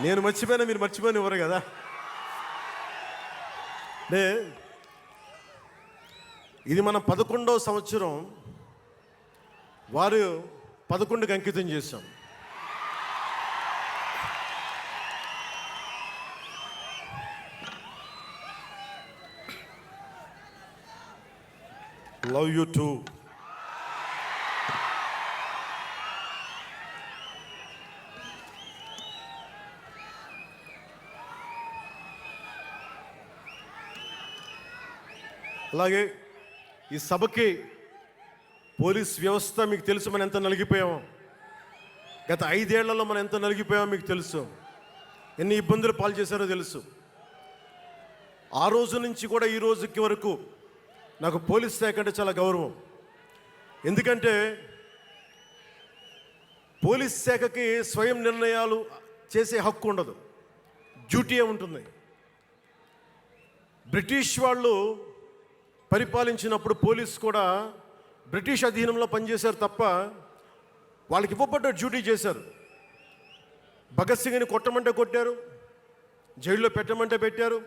నేను మర్చిపోయినా మీరు మర్చిపోయిన ఎవరు కదా. అంటే ఇది మన 11వ సంవత్సరం, వారు 11కి అంకితం చేశాం. Love you two. అలాగే ఈ సభకి పోలీస్ వ్యవస్థ మీకు తెలుసు, మనం ఎంత నలిగిపోయామో. గత 5 ఏళ్లలో మనం ఎంత నలిగిపోయామో మీకు తెలుసు. ఎన్ని ఇబ్బందులు పాలు చేశారో తెలుసు. ఆ రోజు నుంచి కూడా ఈ రోజుకి వరకు నాకు పోలీస్ శాఖ అంటే చాలా గౌరవం. ఎందుకంటే పోలీస్ శాఖకి స్వయం నిర్ణయాలు చేసే హక్కు ఉండదు, డ్యూటీయే ఉంటుంది. బ్రిటిష్ వాళ్ళు పరిపాలించినప్పుడు పోలీస్ కూడా బ్రిటిష్ అధీనంలో పనిచేశారు తప్ప వాళ్ళకి ఇవ్వబడ్డ డ్యూటీ చేశారు. భగత్ సింగ్ని కొట్టమంటే కొట్టారు, జైల్లో పెట్టమంటే పెట్టారు,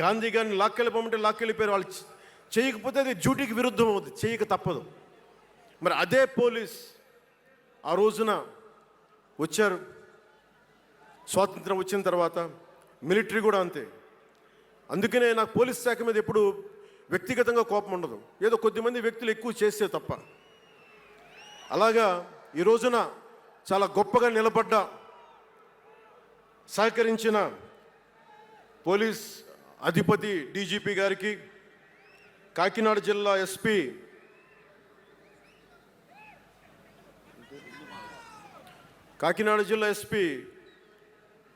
గాంధీ గారిని లాక్కెళ్ళిపోమంటే లాక్కెళ్ళిపోయారు. వాళ్ళు చేయకపోతే అది డ్యూటీకి విరుద్ధం అవుతుంది, చేయక తప్పదు. మరి అదే పోలీస్ ఆ రోజున వచ్చారు. స్వాతంత్రం వచ్చిన తర్వాత మిలిటరీ కూడా అంతే. అందుకనే నాకు పోలీస్ శాఖ మీద ఎప్పుడు వ్యక్తిగతంగా కోపం ఉండదు, ఏదో కొద్దిమంది వ్యక్తులు ఎక్కువ చేస్తే తప్ప. అలాగా ఈ రోజున చాలా గొప్పగా నిలబడ్డ, సహకరించిన పోలీస్ అధిపతి డీజీపీ గారికి, కాకినాడ జిల్లా ఎస్పీ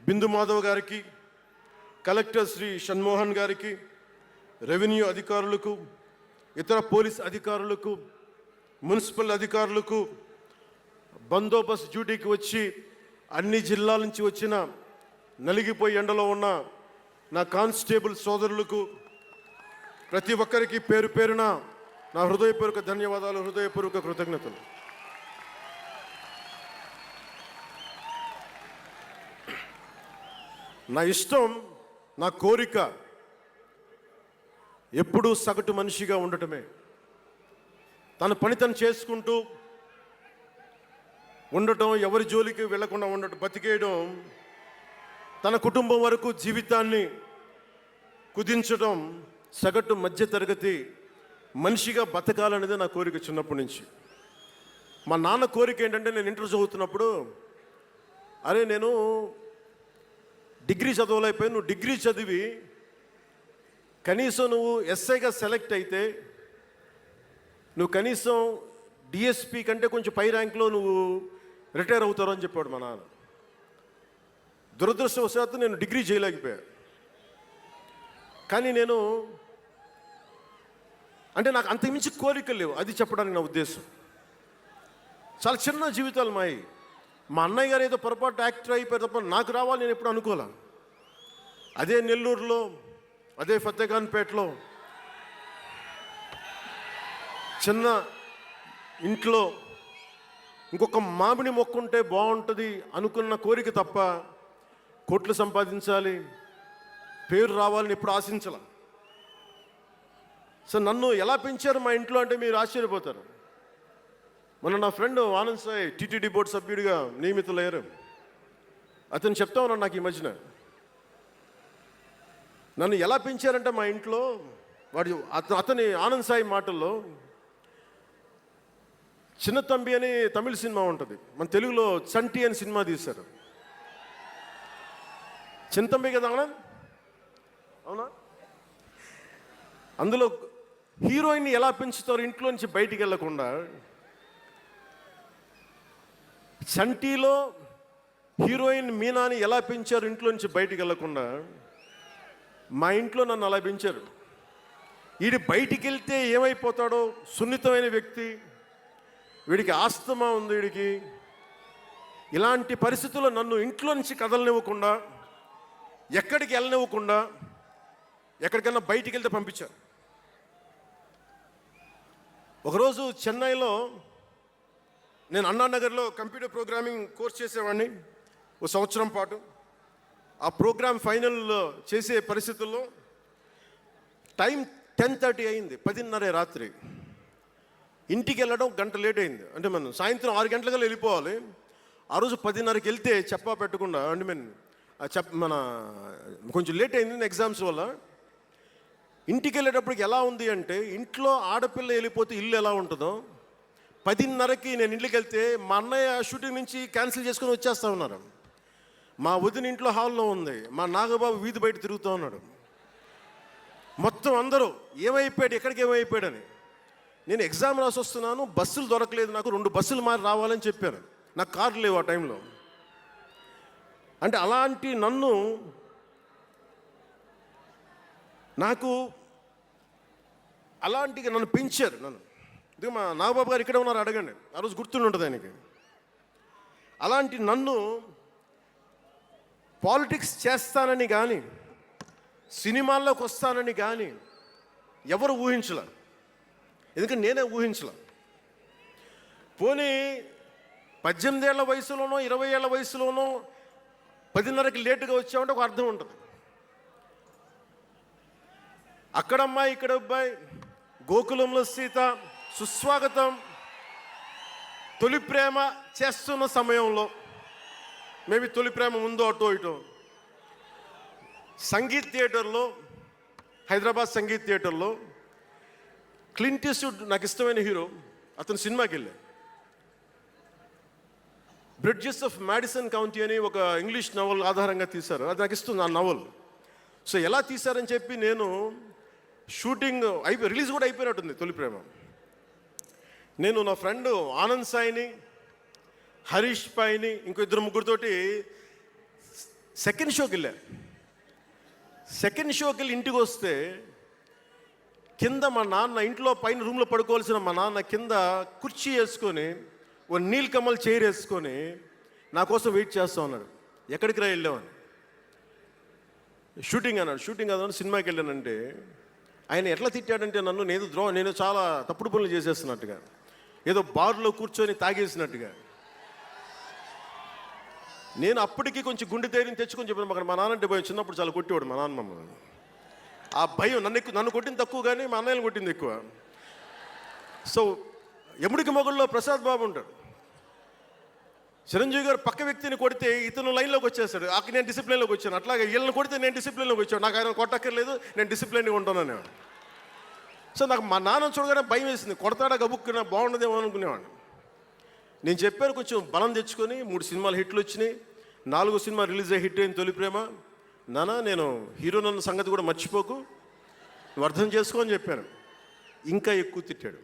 బిందు మాధవ్ గారికి, కలెక్టర్ శ్రీ షణ్మోహన్ గారికి, రెవెన్యూ అధికారులకు, ఇతర పోలీస్ అధికారులకు, మున్సిపల్ అధికారులకు, బందోబస్తు డ్యూటీకి వచ్చి అన్ని జిల్లాల నుంచి వచ్చిన నలిగిపోయి ఎండలో ఉన్న నా కానిస్టేబుల్ సోదరులకు, ప్రతి ఒక్కరికి పేరు పేరున నా హృదయపూర్వక ధన్యవాదాలు, హృదయపూర్వక కృతజ్ఞతలు. నా ఇష్టం, నా కోరిక ఎప్పుడూ సగటు మనిషిగా ఉండటమే. తన పని తను చేసుకుంటూ ఉండటం, ఎవరి జోలికి వెళ్లకుండా ఉండటం, బతికేయడం, తన కుటుంబం వరకు జీవితాన్ని కుదించడం, సగటు మధ్యతరగతి మనిషిగా బతకాలనేది నా కోరిక చిన్నప్పటి నుంచి. మా నాన్న కోరిక ఏంటంటే, నేను ఇంటర్ చదువుతున్నప్పుడు, అరే నేను డిగ్రీ చదవలేకపోయి, నువ్వు డిగ్రీ చదివి కనీసం నువ్వు ఎస్ఐగా సెలెక్ట్ అయితే నువ్వు కనీసం డిఎస్పీ కంటే కొంచెం పై ర్యాంక్లో నువ్వు రిటైర్ అవుతారు అని చెప్పాడు మా నాన్న. దురదృష్టవశాత్తు నేను డిగ్రీ చేయలేకపోయా. కానీ నేను అంటే నాకు అంతకుమించి కోరికలు లేవు, అది చెప్పడానికి నా ఉద్దేశం. చాలా చిన్న జీవితాలు మాయి. మా అన్నయ్య గారు ఏదో పొరపాటు యాక్టర్ అయిపోయారు తప్ప నాకు రావాలి నేను ఎప్పుడు అనుకోలే. అదే నెల్లూరులో, అదే ఫతేఖాన్పేటలో చిన్న ఇంట్లో ఇంకొక మామిడి మొక్క ఉంటే బాగుంటుంది అనుకున్న కోరిక తప్ప కోట్లు సంపాదించాలి, పేరు రావాలని ఎప్పుడు ఆశించాల. సో నన్ను ఎలా పెంచారు మా ఇంట్లో అంటే మీరు ఆశ్చర్యపోతారు. మొన్న నా friend Anand Sai TTD board సభ్యుడిగా నియమితులయ్యారు. అతను చెప్తా ఉన్నాను నాకు ఈ మధ్యన, నన్ను ఎలా పెంచారంటే మా ఇంట్లో అతని ఆనంద్ సాయి మాటల్లో, చిన్న తంబి అని తమిళ సినిమా ఉంటుంది, మన తెలుగులో చంటి అని సినిమా తీశారు. చిన్న తంబి కదా ఆనంద్, అవునా? అందులో హీరోయిన్ని ఎలా పెంచుతారు ఇంట్లో నుంచి బయటికి వెళ్ళకుండా, చంటిలో హీరోయిన్ మీనాని ఎలా పెంచారు ఇంట్లో నుంచి బయటికి వెళ్ళకుండా, మా ఇంట్లో నన్ను అలా పెంచారు. వీడి బయటికి వెళ్తే ఏమైపోతాడో, సున్నితమైన వ్యక్తి, వీడికి ఆస్తమా ఉంది, వీడికి ఇలాంటి పరిస్థితుల్లో నన్ను ఇంట్లో నుంచి కదలనివ్వకుండా, ఎక్కడికి వెళ్ళనివ్వకుండా, ఎక్కడికైనా బయటికి వెళ్తే పంపించారు. ఒకరోజు చెన్నైలో నేను అన్నానగర్లో కంప్యూటర్ ప్రోగ్రామింగ్ కోర్స్ చేసేవాడిని. ఓ సంవత్సరం పాటు ఆ ప్రోగ్రామ్ ఫైనల్ చేసే పరిస్థితుల్లో టైం 10:30 అయింది, 10:30 రాత్రి. ఇంటికి వెళ్ళడం గంట లేట్ అయింది. అంటే మనం సాయంత్రం 6 గంటలకల్లా వెళ్ళిపోవాలి. ఆ రోజు 10:30కి వెళ్తే చెప్పా పెట్టకుండా మన కొంచెం లేట్ అయింది ఎగ్జామ్స్ వల్ల. ఇంటికి వెళ్ళేటప్పటికి ఎలా ఉంది అంటే, ఇంట్లో ఆడపిల్ల వెళ్ళిపోతే ఇల్లు ఎలా ఉంటుందో, 10:30కి నేను ఇంటికి వెళ్తే మా అన్నయ్య షూటింగ్ నుంచి క్యాన్సిల్ చేసుకొని వచ్చేస్తా ఉన్నారు. మా వదిన ఇంట్లో హాల్లో ఉంది, మా నాగబాబు వీధి బయట తిరుగుతూ ఉన్నాడు. మొత్తం అందరూ ఏమైపోయాడు, ఎక్కడికి ఏమైపోయాడని. నేను ఎగ్జామ్ రాసి వస్తున్నాను, బస్సులు దొరకలేదు నాకు, 2 బస్సులు మారి రావాలని చెప్పాను. నాకు కార్లు లేవు ఆ టైంలో. అంటే అలాంటి నన్ను పెంచారు నన్ను. ఇది మా నాగబాబు గారు ఇక్కడే ఉన్నారు, అడగండి, ఆ రోజు గుర్తుండి ఉంటుంది ఆయనకి. అలాంటి నన్ను పాలిటిక్స్ చేస్తానని కానీ, సినిమాల్లోకి వస్తానని కానీ ఎవరు ఊహించలే. ఎందుకంటే నేనే ఊహించలే. పోనీ 18 ఏళ్ల వయసులోనో 20 ఏళ్ల వయసులోనో 10:30కి లేటుగా వచ్చామంటే ఒక అర్థం ఉంటుంది. అక్కడమ్మాయి ఇక్కడ అబ్బాయి, గోకులంలో సీత, సుస్వాగతం, తొలి ప్రేమ చేస్తున్న సమయంలో, మేబీ తొలి ప్రేమ ముందు అటో ఇటో, సంగీత్ థియేటర్లో, హైదరాబాద్ సంగీత్ థియేటర్లో క్లింట్ ఈస్ట్వుడ్ నాకు ఇష్టమైన హీరో, అతను సినిమాకి వెళ్ళా. బ్రిడ్జెస్ ఆఫ్ మాడిసన్ కౌంటీ అని ఒక ఇంగ్లీష్ నవల్ ఆధారంగా తీశారు. అది నాకు ఇస్తుంది ఆ నవల్. సో ఎలా తీశారని చెప్పి నేను షూటింగ్ రిలీజ్ కూడా అయిపోయినట్టుంది తొలి ప్రేమ. నేను నా ఫ్రెండ్ ఆనంద్ సాయిని, హరీష్ పాయిని, ఇంకో 2-3తోటి సెకండ్ షోకి వెళ్ళా. సెకండ్ షోకి వెళ్ళి ఇంటికి వస్తే కింద మా నాన్న, ఇంట్లో పైన రూమ్లో పడుకోవాల్సిన మా నాన్న కింద కుర్చీ వేసుకొని ఓ నీలకమల్ చైర్ వేసుకొని నా కోసం వెయిట్ చేస్తూ ఉన్నాడు. ఎక్కడికి రా వెళ్ళామని. షూటింగ్ అన్నాడు. షూటింగ్ అదని సినిమాకి వెళ్ళానంటే ఆయన ఎట్లా తిట్టాడంటే నన్ను, నేను చాలా తప్పుడు పనులు చేసేస్తున్నట్టుగా, ఏదో బార్లో కూర్చొని తాగేసినట్టుగా. నేను అప్పటికి కొంచెం గుండె ధైర్యం తెచ్చుకొని చెప్పాను, అక్కడ మా నాన్నంటే భయం. చిన్నప్పుడు చాలా కొట్టేవాడు మా నాన్న మమ్మల్ని. ఆ భయం నన్ను కొట్టింది తక్కువ, కానీ మా అన్నయ్యని కొట్టింది ఎక్కువ. సో ఎముడికి మొగుళ్ళలో ప్రసాద్ బాబు ఉంటాడు. చిరంజీవి గారు పక్క వ్యక్తిని కొడితే ఇతను లైన్లోకి వచ్చేస్తాడు. అక్కడ నేను డిసిప్లిన్లోకి వచ్చాను. అట్లాగే వీళ్ళని కొడితే నేను డిసిప్లిన్లోకి వచ్చాను. నాకు ఆయన కొట్టక్కర్లేదు, నేను డిసిప్లిన్గా ఉంటాను. సో నాకు మా నాన్న చూడగానే భయం వేసింది. కొడతాడా గబుక్కున బాగుండదేమో అనుకునేవాడిని. నేను చెప్పాను, కొంచెం బలం తెచ్చుకొని 3 సినిమాలు హిట్లు వచ్చినాయి, 4వ సినిమా రిలీజ్ అయ్యి హిట్ అయింది తొలి ప్రేమ. నాన్న నేను హీరో నన్న సంగతి కూడా మర్చిపోకు, నువ్వు అర్థం చేసుకో అని చెప్పాను. ఇంకా ఎక్కువ తిట్టాడు.